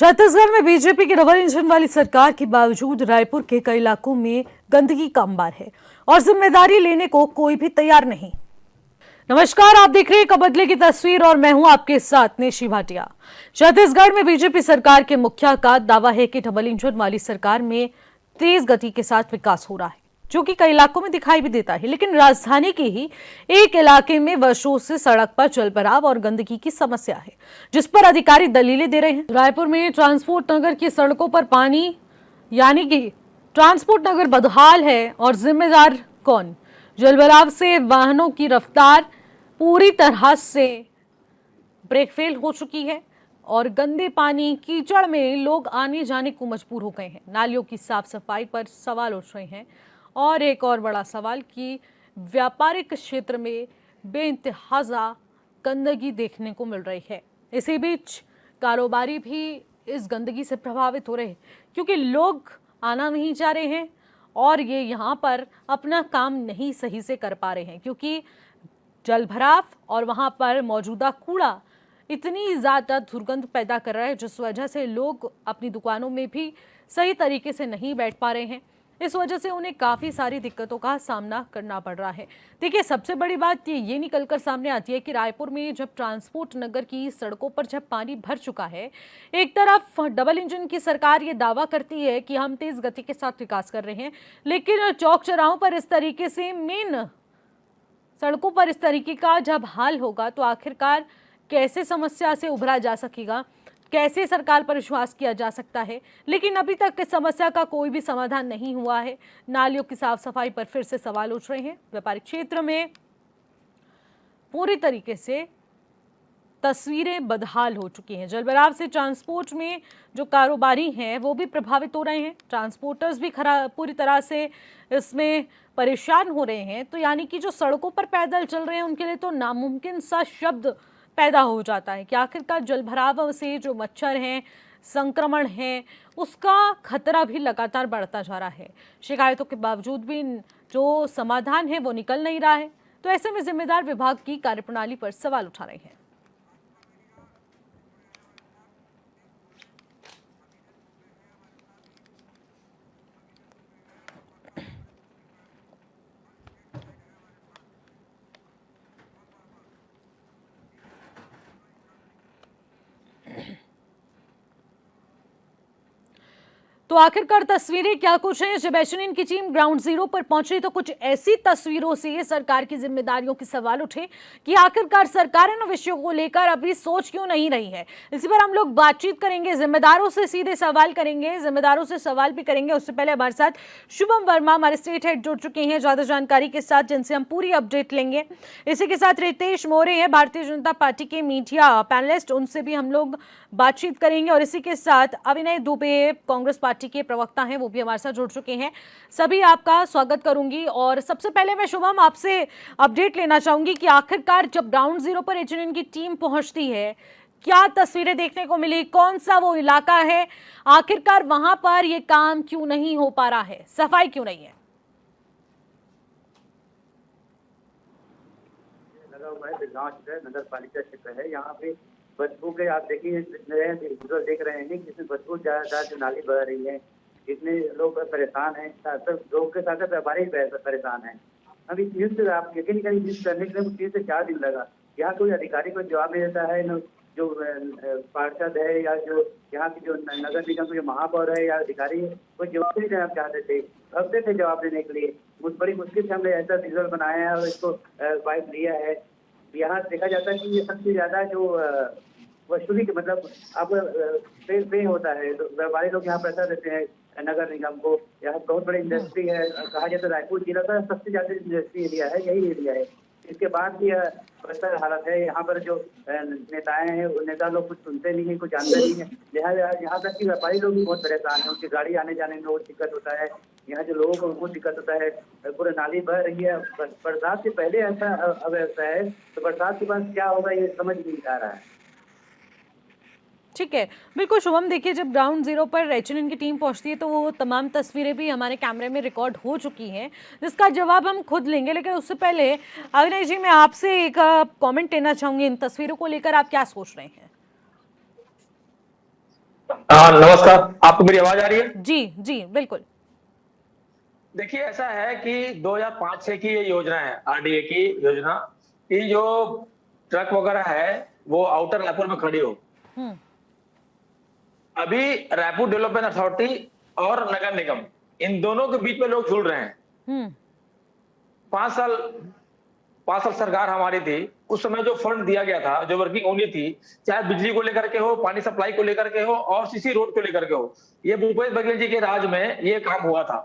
छत्तीसगढ़ में बीजेपी की double engine वाली सरकार के बावजूद रायपुर के कई इलाकों में गंदगी का अंबार है और जिम्मेदारी लेने को कोई भी तैयार नहीं। नमस्कार, आप देख रहे हैं कबड्डी की तस्वीर और मैं हूं आपके साथ निशी भाटिया। छत्तीसगढ़ में बीजेपी सरकार के मुखिया का दावा है कि डबल इंजन वाली सरकार में तेज गति के साथ विकास हो रहा है, जो कि कई इलाकों में दिखाई भी देता है। लेकिन राजधानी के ही एक इलाके में वर्षों से सड़क पर जलभराव और गंदगी की समस्या है, जिस पर अधिकारी दलीलें दे रहे हैं। रायपुर में ट्रांसपोर्ट नगर की सड़कों पर पानी, यानी कि ट्रांसपोर्ट नगर बदहाल है और जिम्मेदार कौन? जलभराव से वाहनों की रफ्तार पूरी तरह से ब्रेक फेल हो चुकी है और गंदे पानी कीचड़ में लोग आने जाने को मजबूर हो गए हैं। नालियों की साफ सफाई पर सवाल उठ रहे हैं और एक और बड़ा सवाल कि व्यापारिक क्षेत्र में बेइंतहाजा गंदगी देखने को मिल रही है। इसी बीच कारोबारी भी इस गंदगी से प्रभावित हो रहे हैं, क्योंकि लोग आना नहीं चाह रहे हैं और ये यहाँ पर अपना काम नहीं सही से कर पा रहे हैं, क्योंकि जलभराव और वहाँ पर मौजूदा कूड़ा इतनी ज़्यादा दुर्गंध पैदा कर रहा है, जिस वजह से लोग अपनी दुकानों में भी सही तरीके से नहीं बैठ पा रहे हैं। इस वजह से उन्हें काफ़ी सारी दिक्कतों का सामना करना पड़ रहा है। देखिए, सबसे बड़ी बात ये निकल कर सामने आती है कि रायपुर में जब ट्रांसपोर्ट नगर की सड़कों पर जब पानी भर चुका है, एक तरफ डबल इंजन की सरकार ये दावा करती है कि हम तेज़ गति के साथ विकास कर रहे हैं, लेकिन चौक चौराहों पर इस तरीके से मेन सड़कों पर इस तरीके का जब हाल होगा तो आखिरकार कैसे समस्या से उभरा जा सकेगा, कैसे सरकार पर विश्वास किया जा सकता है। लेकिन अभी तक इस समस्या का कोई भी समाधान नहीं हुआ है। नालियों की साफ सफाई पर फिर से सवाल उठ रहे हैं। व्यापारिक क्षेत्र में पूरी तरीके से तस्वीरें बदहाल हो चुकी हैं। जलभराव से ट्रांसपोर्ट में जो कारोबारी हैं वो भी प्रभावित हो रहे हैं, ट्रांसपोर्टर्स भी पूरी तरह से इसमें परेशान हो रहे हैं। तो यानी कि जो सड़कों पर पैदल चल रहे हैं उनके लिए तो नामुमकिन सा शब्द पैदा हो जाता है कि आखिरकार जलभराव से जो मच्छर हैं, संक्रमण है, उसका खतरा भी लगातार बढ़ता जा रहा है। शिकायतों के बावजूद भी जो समाधान है वो निकल नहीं रहा है। तो ऐसे में जिम्मेदार विभाग की कार्यप्रणाली पर सवाल उठा रहे हैं। तो आखिरकार तस्वीरें क्या कुछ हैं? जब एचएनएन की टीम ग्राउंड जीरो पर पहुंची तो कुछ ऐसी तस्वीरों से सरकार की जिम्मेदारियों के सवाल उठे कि आखिरकार सरकार इन विषयों को लेकर अभी सोच क्यों नहीं रही है। इसी पर हम लोग बातचीत करेंगे, जिम्मेदारों से सीधे सवाल करेंगे, जिम्मेदारों से सवाल भी करेंगे। उससे पहले हमारे साथ शुभम वर्मा हमारे स्टेट हेड जुड़ चुके हैं ज्यादा जानकारी के साथ, जिनसे हम पूरी अपडेट लेंगे। इसी के साथ रितेश मोरे हैं भारतीय जनता पार्टी के मीडिया पैनलिस्ट, उनसे भी हम लोग बातचीत करेंगे। और इसी के साथ अविनय दुबे कांग्रेस पार्टी के प्रवक्ता हैं, वो भी हमारे साथ जुड़ चुके हैं। सभी आपका स्वागत करूंगी और सबसे पहले मैं शुभम आपसे अपडेट लेना चाहूंगी कि आखिरकार जब ग्राउंड जीरो पर एचएनएन की टीम पहुंचती है, क्या तस्वीरें देखने को मिली? कौन सा वो इलाका है? आखिरकार वहां पर ये काम क्यों नहीं हो पा रहा है? सफाई क्यों नहीं है? नगर पालिका क्षेत्र है, यहाँ पे बदबू के आप देखिए देख रहे हैं जिसमें बदबू ज्यादा जो नाली बह रही है, जिसमें लोग परेशान हैं, लोग के साथ व्यापारी परेशान हैं। अभी न्यूज आप यकीन करें, न्यूज करने के लिए 3 से 4 दिन लगा। यहाँ कोई अधिकारी को जवाब नहीं देता है, न जो पार्षद है या जो यहाँ की जो नगर निगम के जो महापौर है या अधिकारी है, कोई जवाब नहीं देना चाहते थे, हफ्ते थे जवाब देने के लिए। बड़ी मुश्किल से हमने ऐसा विजुअल बनाया है और इसको वाइप लिया है। यहाँ देखा जाता है कि ये सबसे ज्यादा जो वसूली के मतलब अब पे होता है, तो व्यापारी लोग यहाँ पैसा देते हैं नगर निगम को। यहाँ बहुत बड़ी इंडस्ट्री है, कहा जाता है रायपुर जिला का सबसे ज्यादा इंडस्ट्री एरिया है, यही एरिया है। इसके बाद भी वैसा हालत है। यहाँ पर जो नेताएं हैं, नेता लोग कुछ सुनते नहीं है, कुछ जानते नहीं है। लिहाजा यहाँ तक कि व्यापारी लोग भी बहुत परेशान है, उनकी गाड़ी आने जाने में बहुत दिक्कत होता है। यहाँ जो लोगों को बहुत दिक्कत होता है, पूरे नाली बह रही है। बरसात से पहले ऐसा अवस्था है, तो बरसात के बाद क्या होगा ये समझ नहीं आ रहा है। ठीक है, बिल्कुल शुभम। देखिए, जब ग्राउंड जीरो पर एचएनएन की टीम पहुंचती है तो वो तमाम तस्वीरें भी हमारे कैमरे में रिकॉर्ड हो चुकी हैं, जिसका जवाब हम खुद लेंगे। लेकिन उससे पहले अविनय जी, मैं आपसे एक कमेंट लेना चाहूंगी। इन तस्वीरों को लेकर आप क्या सोच रहे हैं? हाँ नमस्कार। आपको मेरी आवाज आ रही है? जी जी बिल्कुल। देखिए ऐसा है कि 2005 से की ये योजना है, आरडीए की योजना। ये जो ट्रक वगैरह है वो आउटर रायपुर में खड़ी हो। हम्म। अभी रायपुर डेवलपमेंट अथॉरिटी और नगर निगम, इन दोनों के बीच में लोग जुड़ रहे हैं। हम्म। 5 साल 5 साल सरकार हमारी थी, उस समय जो फंड दिया गया था, जो वर्किंग होनी थी, चाहे बिजली को लेकर के हो, पानी सप्लाई को लेकर के हो और सीसी रोड को लेकर के हो, ये भूपेश बघेल जी के राज में ये काम हुआ था।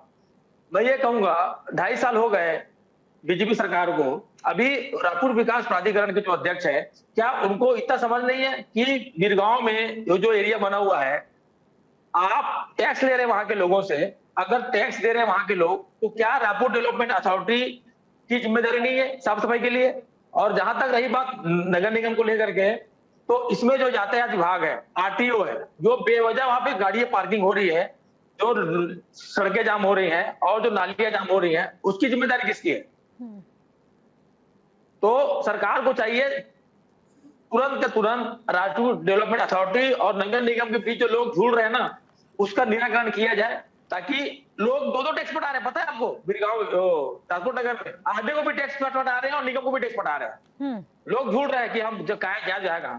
मैं ये कहूंगा 2.5 साल हो गए बीजेपी सरकार को। अभी रायपुर विकास प्राधिकरण के जो अध्यक्ष है, क्या उनको इतना समझ नहीं है कि गिरगांव में जो एरिया बना हुआ है, आप टैक्स ले रहे हैं वहां के लोगों से। अगर टैक्स दे रहे हैं वहां के लोग, तो क्या रायपुर डेवलपमेंट अथॉरिटी की जिम्मेदारी नहीं है साफ सफाई के लिए? और जहां तक रही बात नगर निगम को लेकर के, तो इसमें जो यातायात विभाग है, आरटीओ है, जो बेवजह वहां पे गाड़ियां पार्किंग हो रही है, जो सड़कें जाम हो रही हैं और जो नालियां जाम हो रही हैं, उसकी जिम्मेदारी किसकी है? तो सरकार को चाहिए तुरंत के तुरंत रायपुर डेवलपमेंट अथॉरिटी और नगर निगम के बीच जो लोग जुड़ रहे हैं ना, उसका निराकरण किया जाए, ताकि लोग दो टैक्स पटा रहे हैं। पता है आपको, बिरगांव ट्रांसपोर्ट नगर में आरडीए को भी टैक्स पटा रहे हैं और निगम को भी टैक्स पटा रहे हैं। लोग जुड़ रहे हैं कि हम जो कहा क्या जाएगा।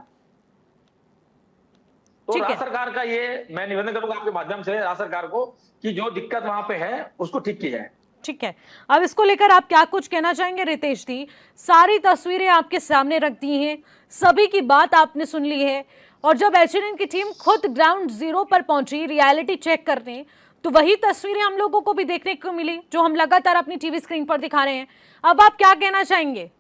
तो ठीक है। राज्य सरकार का ये मैं निवेदन करूंगा आपके माध्यम से राज्य सरकार को, कि जो दिक्कत वहां पे है उसको ठीक की जाए। ठीक है, अब इसको लेकर आप क्या कुछ कहना चाहेंगे रितेश जी? सारी तस्वीरें आपके सामने रख दी हैं, सभी की बात आपने सुन ली है, और जब एचएनएन की टीम खुद ग्राउंड जीरो पर पहुंची रियलिटी चेक करने, तो वही तस्वीरें हम लोगों को भी देखने को मिली जो हम लगातार अपनी टीवी स्क्रीन पर दिखा रहे हैं। अब आप क्या कहना चाहेंगे?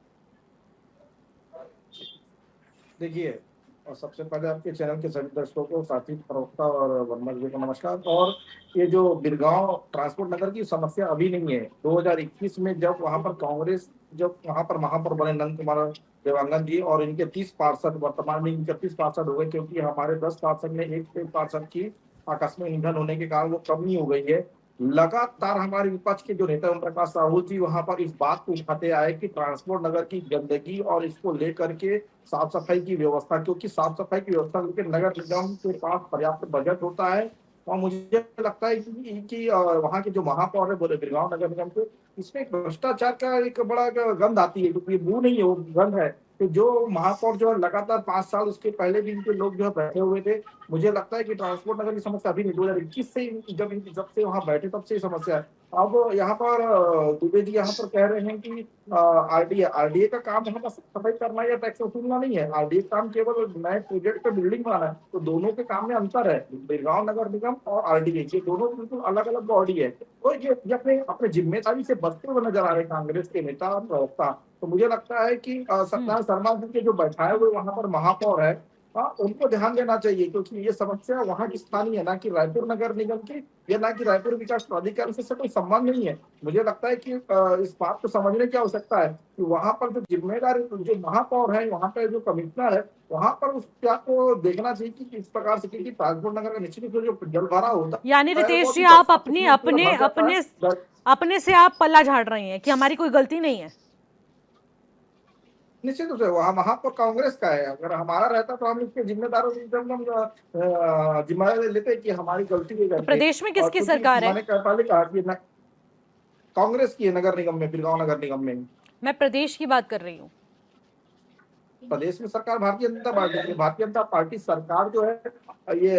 देखिए, और सबसे पहले आपके चैनल के सभी दर्शकों को, साथी प्रवक्ता और वर्मा जी को नमस्कार। और ये जो बिरगांव ट्रांसपोर्ट नगर की समस्या अभी नहीं है। 2021 में जब वहां पर कांग्रेस, जब वहां पर महापौर बने नंद कुमार देवांगन जी, और इनके 30 पार्षद, वर्तमान में इनके 30 पार्षद हो गए, क्योंकि हमारे 10 पार्षद में एक पार्षद की आकस्मिक निधन होने के कारण वो कमी हो गई है। लगातार हमारे विपक्ष के जो नेता ओम प्रकाश साहू जी वहां पर इस बात को उठाते आए कि ट्रांसपोर्ट नगर की गंदगी और इसको लेकर के साफ सफाई की व्यवस्था, क्योंकि साफ सफाई की व्यवस्था लेकर नगर निगम के पास पर्याप्त बजट होता है। और मुझे लगता है कि वहाँ के जो महापौर है बोले बिरगांव नगर निगम के, इसमें एक भ्रष्टाचार का एक बड़ा गंध आती है, क्योंकि ये बू नहीं है, वो गंध है। तो जो महापौर जो है लगातार 5 साल, उसके पहले भी इनके लोग जो है बैठे हुए थे। मुझे लगता है कि ट्रांसपोर्ट नगर की समस्या अभी नहीं, 2021 से जब से वहाँ बैठे तब से ही समस्या है। अब यहाँ पर दुबे जी यहाँ पर कह रहे हैं कि आरडीए का काम यहाँ पर सफाई करना या टैक्स वसूलना नहीं है। आरडीए का काम केवल नए प्रोजेक्ट पे बिल्डिंग बनाना है। तो दोनों के काम में अंतर है। बिरगांव नगर निगम और आरडीए, ये दोनों बिल्कुल अलग अलग बॉडी है। तो ये अपने अपने जिम्मेदारी से बचते हुए नजर आ रहे हैं कांग्रेस के नेता और प्रवक्ता। तो मुझे लगता है कि सत्यनारायण शर्मा जी के जो बैठाए हुए वहां पर महापौर है, उनको ध्यान देना चाहिए, क्योंकि ये समस्या वहां की स्थानीय है, ना कि रायपुर नगर निगम की, या ना कि रायपुर विकास प्राधिकरण से कोई संबंध नहीं है। मुझे लगता है कि इस बात को समझने की आवश्यकता है कि वहां पर जो जिम्मेदार जो महापौर है, वहां पर जो कमिश्नर है, वहां पर उस बात को देखना चाहिए कि किस प्रकार से, क्योंकि ट्रांसपोर्ट नगर का निश्चित रूप से जो जल भरा होता है, यानी रितेश जी, आप अपने से आप पल्ला झाड़ रहे हैं कि हमारी कोई गलती नहीं है। निश्चित रूप से वहां पर कांग्रेस का है। अगर हमारा रहता तो हम इसके जिम्मेदारों जिम्मेदारी लेते कि हमारी गलती है। प्रदेश में किसकी सरकार है? मैंने पहले कहा कि कांग्रेस की है नगर निगम में, बिरगांव नगर निगम में। मैं प्रदेश की बात कर रही हूँ। प्रदेश में सरकार भारतीय जनता पार्टी की। भारतीय जनता पार्टी सरकार जो है ये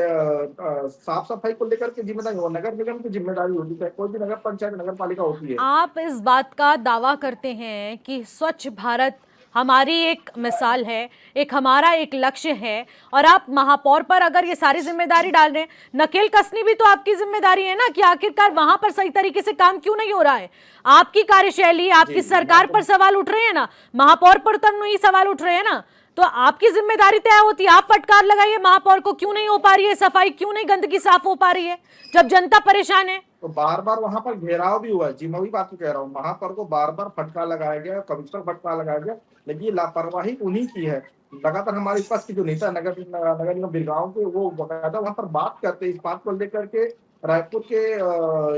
साफ सफाई को लेकर के जिम्मेदारी नगर निगम की जिम्मेदारी होती है। कोई भी नगर पंचायत नगर पालिका होती है। आप इस बात का दावा करते हैं कि स्वच्छ भारत हमारी एक मिसाल है, एक हमारा एक लक्ष्य है, और आप महापौर पर अगर ये सारी जिम्मेदारी डाल रहे हैं, नकेल कसनी भी तो आपकी जिम्मेदारी है ना, कि आखिरकार वहां पर सही तरीके से काम क्यों नहीं हो रहा है। आपकी कार्यशैली, आपकी सरकार पर सवाल उठ रहे हैं ना, महापौर पर तो नहीं सवाल उठ रहे हैं ना, तो आपकी जिम्मेदारी तय होती है। आप फटकार लगाइए महापौर को, क्यों नहीं हो पा रही है सफाई, क्यों नहीं गंदगी साफ हो पा रही है, जब जनता परेशान है। तो बार बार वहां पर घेराव भी हुआ है जी, मैं वही बात कह रहा हूँ। महापौर को बार बार फटकार लगाया गया, कमिश्नर फटकार लगाया गया, लेकिन ये लापरवाही उन्हीं की है। लगातार हमारे पास के जो नेता नगर निगम बिरगांव के, वो बकायदा वहां पर बात करते हैं इस बात को लेकर के। रायपुर के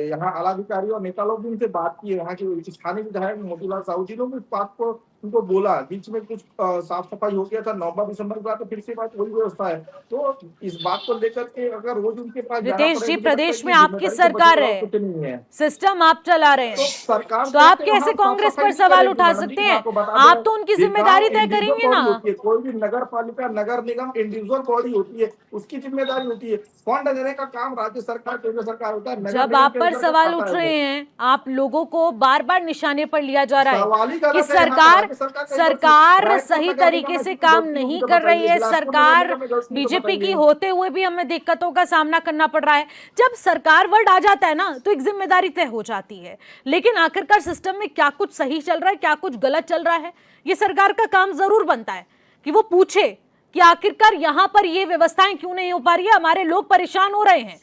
यहाँ आला अधिकारी और नेता लोग भी उनसे बात किए। वहाँ के स्थानीय विधायक मोतीलाल साहू जी ने भी इस बात को उनको बोला, बीच में कुछ साफ सफाई हो गया था, नवंबर दिसंबर का, तो फिर से बात वही व्यवस्था है। तो इस बात को लेकर के अगर रोज उनके पास जाना रितेश पड़े, जी, मुझे लगता है प्रदेश कि में ये आपकी जिम्मेदारी से सरकार बचेगा और है, कुछ नहीं है। सिस्टम आप चला रहे तो हैं, सरकार तो आप कहते कैसे वहाँ कांग्रेस साफ पर सफाई सवाल नहीं उठा करेगी। सकते मैडम जी, मैं हैं? आपको बता आप दूं, तो उनकी बिरगांव जिम्मेदारी तय इंडिविजुअल करेंगे बॉडी ना। होती है, कोई भी नगर पालिका, नगर निगम इंडिविजुअल बॉडी होती है, उसकी जिम्मेदारी होती है। फंड देने का काम राज्य सरकार, केंद्र सरकार होता है, नगर जब निगम आप के पर अंतर्गत सवाल आता उठ है रहे वो। हैं, आप लोगों को बार बार निशाने पर लिया जा रहा है सवाल ही गलत कि है। यहाँ पर सरकार राज्य सरकार कई वर्ष सरकार रायपुर सही नगर निगम तरीके में से कितनी काम गलती होगी नहीं तो कर रही बताइए, है। बिलासपुर नगर सरकार निगम में गलती हो तो बीजेपी की बताइए। होते हुए भी हमें दिक्कतों का सामना करना पड़ रहा है। जब सरकार वर्ड आ जाता है ना, तो एक जिम्मेदारी तय हो जाती है। लेकिन आखिरकार सिस्टम में क्या कुछ सही चल रहा है, क्या कुछ गलत चल रहा है, ये सरकार का काम जरूर बनता है कि वो पूछे कि आखिरकार यहां पर ये व्यवस्थाएं क्यों नहीं हो पा रही है, हमारे लोग परेशान हो रहे हैं।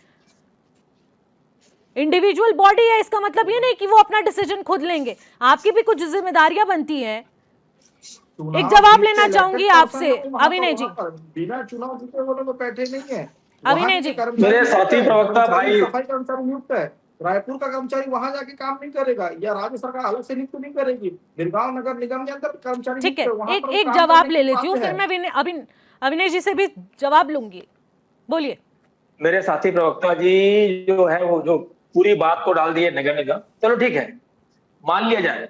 इंडिविजुअल बॉडी है, इसका मतलब ये नहीं कि वो अपना डिसीजन खुद लेंगे, आपकी भी कुछ जिम्मेदारियां बनती हैं। एक जवाब लेना चाहूंगी आपसे, अभिनय जी। बिना चुनाव जीते वो लोग बैठे नहीं है। अभिनय जी, मेरे साथी प्रवक्ता भाई, सफाई कर्मचारी नियुक्त है, रायपुर का कर्मचारी वहां जाके काम नहीं करेगा, या राज्य सरकार अलग से नियुक्त नहीं करेगी। बिरगांव नगर निगम के अंदर कर्मचारी ठीक है, वहां पर एक काम जवाब करने ले की लेती हूँ, बात फिर है। मैं अभिनय जी से भी जवाब लूंगी। बोलिए। मेरे साथी प्रवक्ता जी जो है वो जो पूरी बात को डाल दिए नगर निगम, चलो ठीक है, मान लिया जाए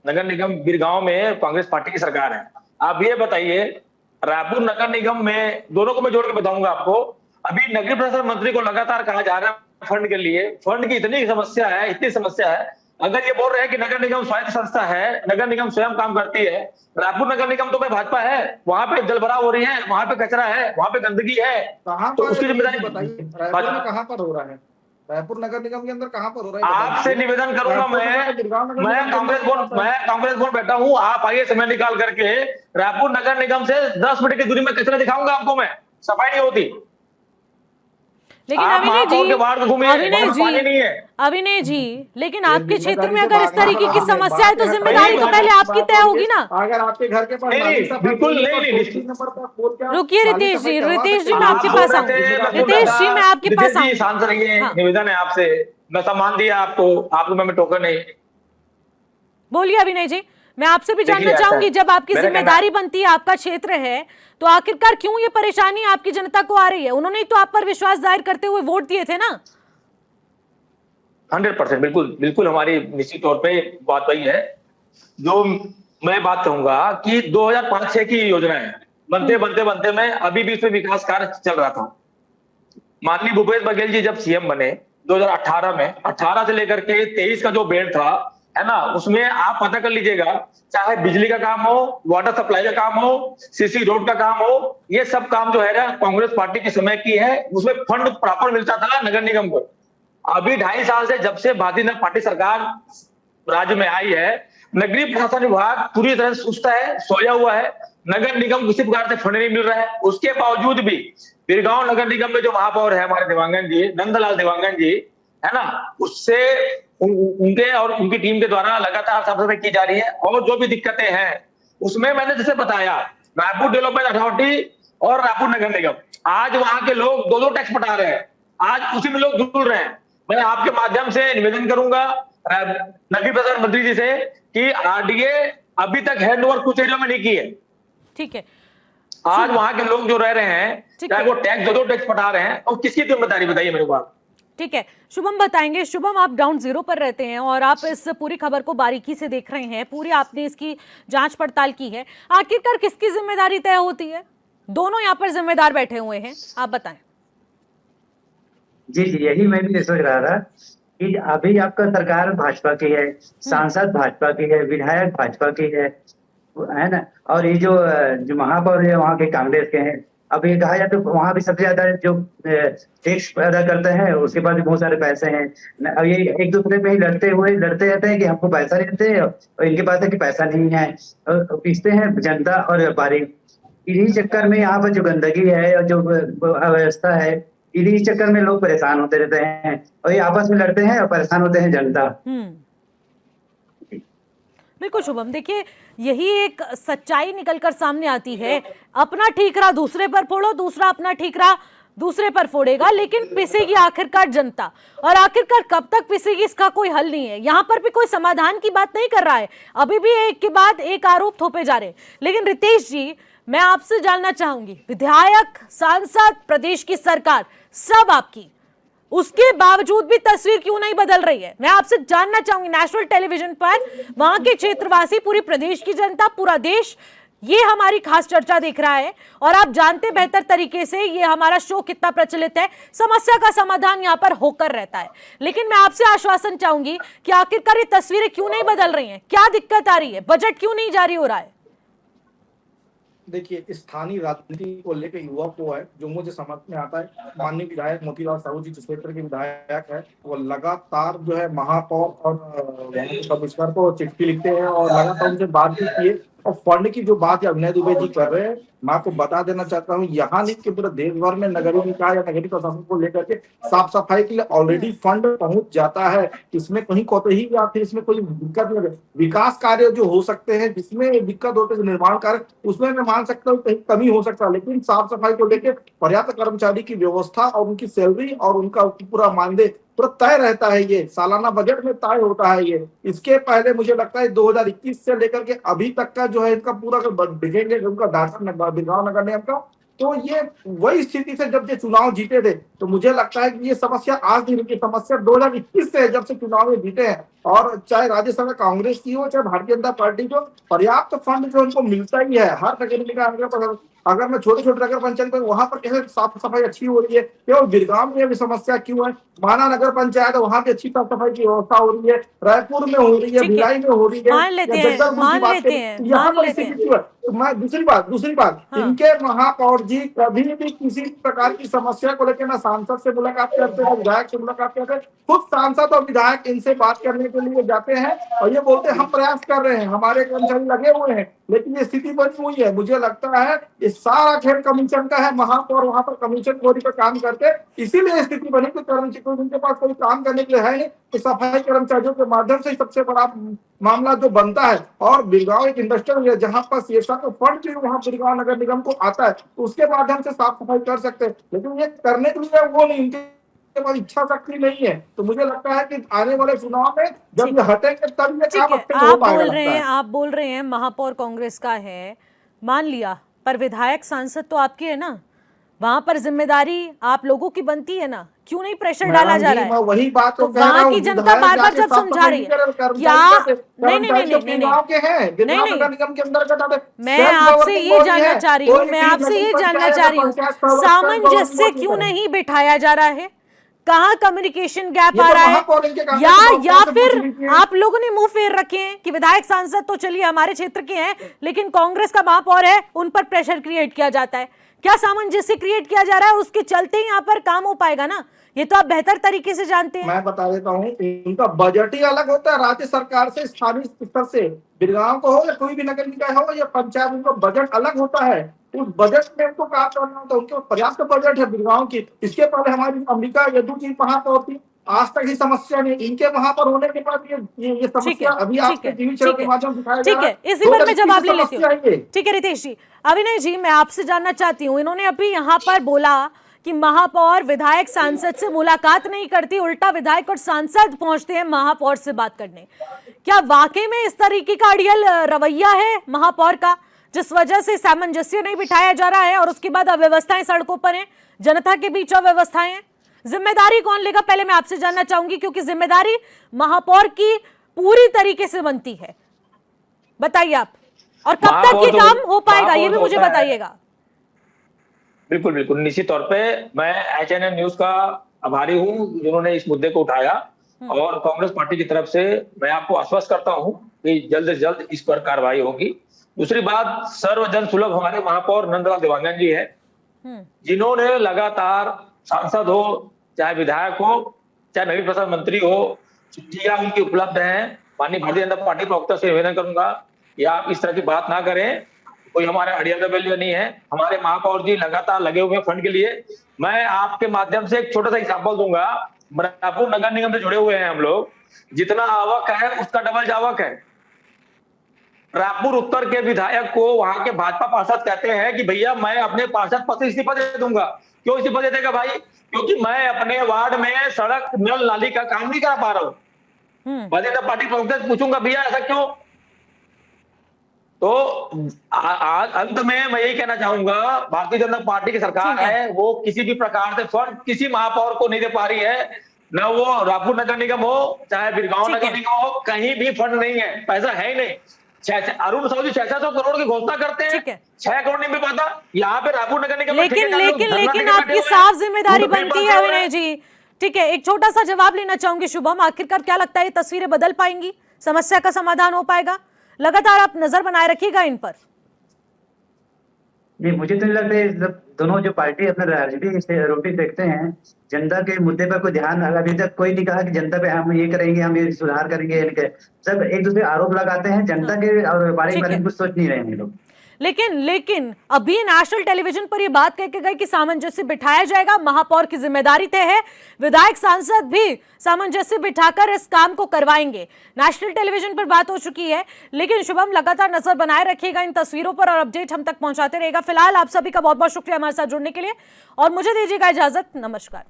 नगर निगम बिरगांव में कांग्रेस पार्टी की सरकार है। आप ये बताइए, रायपुर नगर निगम में, दोनों को मैं जोड़ के बताऊंगा आपको, अभी नगरीय प्रशासन मंत्री को लगातार कहा जा रहा है फंड के लिए, फंड की इतनी समस्या है, इतनी समस्या है। अगर ये बोल रहे हैं कि नगर निगम स्वायत्त संस्था है, नगर निगम स्वयं काम करती है, रायपुर नगर निगम तो में भाजपा है, वहां पे जलभराव हो रही है, वहां पे कचरा है, वहां पे गंदगी है, कहाँ तो पर उसकी है जिम्मेदारी बताइए, रायपुर में कहाँ पर हो रहा है? रायपुर नगर निगम के अंदर कहाँ पर हो रहा है? आपसे निवेदन करूंगा मैं कांग्रेस बोर्ड बैठा हूं, आप आइए समय निकाल करके, रायपुर नगर निगम से 10 मीटर की दूरी में कचरा दिखाऊंगा आपको मैं, सफाई नहीं होती। लेकिन आप अभिनय महापौर के जी, वार्ड में घूमिए, वहां पे पानी नहीं है। अभिनय जी, लेकिन ये आपके क्षेत्र में जिम्मेदारी अगर इस से तरीके की बात समस्या है तो है, जिम्मेदारी तो बात पहले है, आपकी तय होगी ना। अगर आपके घर के पास नहीं, बिल्कुल नहीं, रुकिए रितेश जी, मैं आपके आप पास बोल आऊं। रहे थे, मैं बोल रितेश रहा जी, था, मैं आपके पास रितेश जी, आऊं। शांत रहिए, हाँ। निवेदन है आपसे, मैं सम्मान दिया आपको, आपको मैं टोकन नहीं। बोलिए अभिनय जी, मैं आपसे भी जानना देखिए, चाहूंगी, ऐसा- जब आपकी मेरा जिम्मेदारी बनती है, आपका क्षेत्र है, तो आखिरकार क्यों ये परेशानी आपकी जनता को आ रही है? उन्होंने तो आप पर विश्वास जाहिर करते हुए वोट दिए थे ना। 100% बिल्कुल बिल्कुल, हमारी निश्चित तौर पे बात वही है जो मैं बात कहूंगा कि 2005-6 की योजना है, बनते बनते बनते में अभी भी इसमें विकास कार्य चल रहा था। माननीय भूपेश बघेल जी जब सीएम बने 2018 में, 18 से लेकर के 23 का जो बेल्ट था, है ना, उसमें आप पता कर लीजिएगा, चाहे बिजली का काम हो, वाटर सप्लाई का काम हो, सीसी रोड का काम हो, ये सब काम जो है ना कांग्रेस पार्टी के समय की है, उसमें फंड प्रॉपर मिलता था नगर निगम को। अभी 2.5 साल से जब से भारतीय जनता पार्टी सरकार राज्य में आई है, नगरीय प्रशासन विभाग पूरी तरह से सुस्त है, सोया हुआ है, नगर निगम किसी प्रकार से फंड नहीं मिल रहा है। उसके बावजूद भी बिरगांव नगर निगम में जो महापौर है हमारे देवांगन जी, नंदलाल देवांगन जी, है ना, उससे उनके और उनकी टीम के द्वारा लगातार साफ सफाई की जा रही है। और जो भी दिक्कतें हैं उसमें मैंने जैसे बताया, रायपुर डेवलपमेंट अथॉरिटी और रायपुर नगर निगम, आज वहां के लोग 2-2 टैक्स पटा रहे हैं, आज उसी में लोग जुड़ रहे हैं। मैं आपके माध्यम से निवेदन करूंगा नगरीय प्रशासन मंत्री जी से कि आरडीए अभी तक हैंडओवर कुछ एरिया में नहीं की है। ठीक है, आज वहां के लोग जो रह रहे हैं, ठीक चाहे है। वो टैक्स 2-2 टैक्स पटा रहे हैं, और किसकी जिम्मेदारी बताइए मेरे को आप। ठीक है, शुभम बताएंगे। शुभम, आप ग्राउंड जीरो पर रहते हैं और आप इस पूरी खबर को बारीकी से देख रहे हैं, पूरी आपने इसकी जांच पड़ताल की है। आखिरकार किसकी जिम्मेदारी तय होती है? दोनों यहाँ पर जिम्मेदार बैठे हुए हैं, आप बताएं। जी जी, यही मैं भी सोच रहा था कि अभी आपका सरकार भाजपा की है, सांसद भाजपा की है, विधायक भाजपा की है ना, और ये जो महापौर है वहाँ के कांग्रेस के हैं। अब ये कहा जाए तो वहाँ भी सबसे ज्यादा जो टैक्स अदा करते हैं, उसके पास भी बहुत सारे पैसे हैं। अब ये एक दूसरे में ही लड़ते रहते हैं कि हमको पैसा नहीं देते और इनके पास है कि पैसा नहीं है, और पीसते हैं जनता और व्यापारी। इन्हीं चक्कर में यहाँ पर जो गंदगी है और जो अव्यवस्था है, इन्हीं चक्कर में लोग परेशान होते रहते हैं और ये आपस में लड़ते हैं और परेशान होते हैं जनता। बिल्कुल शुभम, देखिए यही एक सच्चाई निकलकर सामने आती है। अपना ठीकरा दूसरे पर फोड़ो, दूसरा अपना ठीकरा दूसरे पर फोड़ेगा, लेकिन पिसेगी आखिरकार जनता। और आखिरकार कब तक पिसेगी इसका कोई हल नहीं है। यहां पर भी कोई समाधान की बात नहीं कर रहा है, अभी भी एक के बाद एक आरोप थोपे जा रहे हैं। लेकिन रितेश जी, मैं आपसे जानना चाहूंगी, विधायक, सांसद, प्रदेश की सरकार सब आपकी, उसके बावजूद भी तस्वीर क्यों नहीं बदल रही है? मैं आपसे जानना चाहूंगी, नेशनल टेलीविजन पर वहां के क्षेत्रवासी, पूरी प्रदेश की जनता, पूरा देश ये हमारी खास चर्चा देख रहा है। और आप जानते बेहतर तरीके से ये हमारा शो कितना प्रचलित है, समस्या का समाधान यहाँ पर होकर रहता है। लेकिन मैं आपसे आश्वासन चाहूंगी कि आखिरकार ये तस्वीरें क्यों नहीं बदल रही हैं, क्या दिक्कत आ रही है, बजट क्यों नहीं जारी हो रहा है? देखिए, स्थानीय राजनीति को लेकर युवा को है, जो मुझे समझ में आता है, माननीय विधायक मोतीलाल साहू जी जिस क्षेत्र के विधायक है, वो लगातार जो है महापौर और कमिश्नर को चिट्ठी लिखते हैं और लगातार उनसे बात भी किए। और फंड की जो बात अभिनय दुबे जी कर रहे हैं, मैं आपको बता देना चाहता हूँ, यहाँ नहीं कि पूरे देश भर में नगरीय निकाय या नगरीय प्रशासन को लेकर के साफ सफाई के लिए ऑलरेडी फंड पहुंच जाता है। इसमें कहीं कोताही या फिर इसमें कोई दिक्कत नहीं है। विकास कार्य जो हो सकते हैं, जिसमें दिक्कत होते हैं निर्माण कार्य, उसमें मैं मान सकता हूँ कहीं कमी हो सकता है, लेकिन साफ सफाई को लेकर पर्याप्त कर्मचारी की व्यवस्था और उनकी सैलरी और उनका पूरा मानदेय पूरा तय रहता है। ये सालाना बजट में तय होता है। ये इसके पहले मुझे लगता है 2021 से लेकर के अभी तक का जो है इनका पूरा देखेंगे उनका डाटा बिरगांव नगर निगम का, तो ये वही स्थिति से जब ये चुनाव जीते थे। तो मुझे लगता है कि ये समस्या आज नहीं, की समस्या 2021 से जब से चुनाव में जीते हैं, और चाहे राज्यसभा कांग्रेस की हो चाहे भारतीय जनता पार्टी को, पर्याप्त फंड जो उनको मिलता ही है हर नगर निगम। अगर मैं छोटे छोटे नगर पंचायत में वहां पर कैसे साफ सफाई अच्छी हो रही है, केवल बिरगांव में भी समस्या क्यों है? माना नगर पंचायत है, वहां पे अच्छी साफ सफाई की व्यवस्था हो रही है, रायपुर में हो रही है, भिलाई में हो रही है, मान लेते हैं यहाँ पर स्थिति क्यों है? मैं दूसरी बात हाँ। इनके महापौर जी कभी भी किसी प्रकार की समस्या को लेकर ना सांसद से मुलाकात करते हैं, विधायक से मुलाकात करते हैं। खुद सांसद और विधायक इनसे बात करने के लिए जाते हैं और ये बोलते हैं हम प्रयास कर रहे हैं, हमारे कर्मचारी लगे हुए हैं, लेकिन ये स्थिति बनी हुई है। मुझे लगता है ये सारा खेल कमीशन का है। महापौर वहां पर कमीशन खोरी पर काम करते, इसीलिए स्थिति बनी कि कर्मचारी उनके पास कोई काम करने के लिए है नहीं, तो सफाई कर्मचारियों के माध्यम से सबसे बड़ा मामला जो बनता है। और बिरगांव एक इंडस्ट्रियल है जहां पर सीएसआर का फंड भी वहां बिरगांव नगर निगम को आता है, तो उसके माध्यम से साफ सफाई कर सकते हैं, लेकिन ये करने के लिए वो नहीं, इनके पास इच्छा शक्ति नहीं है। तो मुझे लगता है कि आने वाले चुनाव में जब ये हटेंगे तब ये काम अच्छे से हो पाएगा। आप बोल रहे हैं महापौर कांग्रेस का है, मान लिया, पर विधायक सांसद तो आपके है ना, वहां पर जिम्मेदारी आप लोगों की बनती है ना, क्यों नहीं प्रेशर डाला जा रहा है? वही बात तो वहां की जनता बार बार जब समझा रही है, क्या नहीं, मैं आपसे ये जानना चाह रही हूँ, सामंजस्य क्यों नहीं बिठाया जा रहा है? कहाँ कम्युनिकेशन गैप आ रहा है? या फिर आप लोगों ने मुंह फेर रखे हैं कि विधायक सांसद तो चलिए हमारे क्षेत्र के हैं, लेकिन कांग्रेस का महापौर है, उन पर प्रेशर क्रिएट किया जाता है। क्या सामंजस्य क्रिएट किया जा रहा है? उसके चलते ही यहाँ पर काम हो पाएगा ना, ये तो आप बेहतर तरीके से जानते हैं। मैं बता देता हूँ, इनका बजट ही अलग होता है राज्य सरकार से, स्थानीय स्तर से। बिरगांव को हो या कोई भी नगर निकाय हो या पंचायत, उनका बजट अलग होता है। उस बजट में उनको काम करना होता है, उनके पर्याप्त बजट है बिरगांव की। इसके पहले हमारी अंबिका यदु जी महापौर थी, आज तक ही समस्या नहीं। इनके वहां पर होने के बाद ये समस्या अभी आपके टीवी चैनल के माध्यम से दिखाया जा रहा है। इसी पर मैं जवाब ले लेती हूँ। ठीक है रितेश जी। अविनय जी, मैं आपसे जानना चाहती हूँ, इन्होंने अभी यहाँ पर बोला कि महापौर विधायक सांसद से मुलाकात नहीं करती, उल्टा विधायक और सांसद पहुंचते हैं महापौर से बात करने। क्या वाकई में इस तरीके का अड़ियल रवैया है महापौर का, जिस वजह से सामंजस्य नहीं बिठाया जा रहा है और उसके बाद अव्यवस्थाएं सड़कों पर हैं, जनता के बीच अव्यवस्थाएं हैं? जिम्मेदारी कौन लेगा, पहले मैं आपसे जानना चाहूंगी, क्योंकि जिम्मेदारी महापौर की पूरी तरीके से बनती है। बताइए आप, और कब तक ये काम हो पाएगा ये भी मुझे बताइएगा। बिल्कुल बिल्कुल, निश्चित तौर पे मैं HNN न्यूज का आभारी हूं जिन्होंने इस मुद्दे को उठाया, और कांग्रेस पार्टी की तरफ से मैं आपको आश्वस्त करता हूं कि जल्द से जल्द इस पर कार्रवाई होगी। दूसरी बात, सर्वजन सुलभ हमारे महापौर नंदलाल देवांगन जी है, जिन्होंने लगातार सांसद हो चाहे विधायक हो चाहे नवीन प्रसाद मंत्री हो, चिट्ठियां उनकी उपलब्ध हैं। माननीय भारतीय जनता पार्टी प्रवक्ता से निवेदन करूंगा कि आप इस तरह की बात ना करें, कोई हमारे अड़ियल रवैया नहीं है। हमारे महापौर जी लगातार लगे हुए हैं फंड के लिए। मैं आपके माध्यम से एक छोटा सा एग्जाम्पल दूंगा। रायपुर नगर निगम से जुड़े हुए हैं हम लोग, जितना आवक है उसका डबल जावक है। रायपुर उत्तर के विधायक को वहां के भाजपा पार्षद कहते हैं कि भैया मैं अपने पार्षद पद से इस्तीफा दे दूंगा, क्यों इस्तीफा देगा भाई? क्योंकि मैं अपने वार्ड में सड़क नल नाली का काम नहीं करा पा रहा हूँ। भारतीय जनता पार्टी प्रवक्ता से पूछूंगा भैया ऐसा क्यों? तो अंत में मैं यही कहना चाहूंगा, भारतीय जनता पार्टी की सरकार है, वो किसी भी प्रकार से फंड किसी महापौर को नहीं दे पा रही है, न वो रायपुर नगर निगम हो चाहे बिरगांव नगर निगम हो, कहीं भी फंड नहीं है, पैसा है ही नहीं। अरुण साहू जी 600 करोड़ की घोषणा करते हैं, 6 करोड़ नहीं मिल पाता। यहाँ पे रायपुर नगर निगम लेकिन आपकी साफ जिम्मेदारी बनती है विनय जी। ठीक है, एक छोटा सा जवाब लेना चाहूंगी शुभम, आखिरकार क्या लगता है ये तस्वीरें बदल पाएंगी, समस्या का समाधान हो पाएगा? लगातार आप नजर बनाए रखिएगा इन पर। नहीं, मुझे तो नहीं लगता है दोनों जो पार्टी अपना राजनीति से रोटी फेंकते हैं, जनता के मुद्दे पर कोई ध्यान अभी तक कोई नहीं कहा कि जनता पे हम ये करेंगे, हम ये सुधार करेंगे। सब एक दूसरे आरोप लगाते हैं, जनता के और बारे में कुछ सोच नहीं रहे हैं लोग। लेकिन अभी नेशनल टेलीविजन पर ये बात कह के गए कि सामंजस्य बिठाया जाएगा, महापौर की जिम्मेदारी तय है, विधायक सांसद भी सामंजस्य बिठाकर इस काम को करवाएंगे। नेशनल टेलीविजन पर बात हो चुकी है, लेकिन शुभम लगातार नजर बनाए रखिएगा इन तस्वीरों पर और अपडेट हम तक पहुंचाते रहेगा। फिलहाल आप सभी का बहुत बहुत शुक्रिया हमारे साथ जुड़ने के लिए और मुझे दीजिएगा इजाजत। नमस्कार।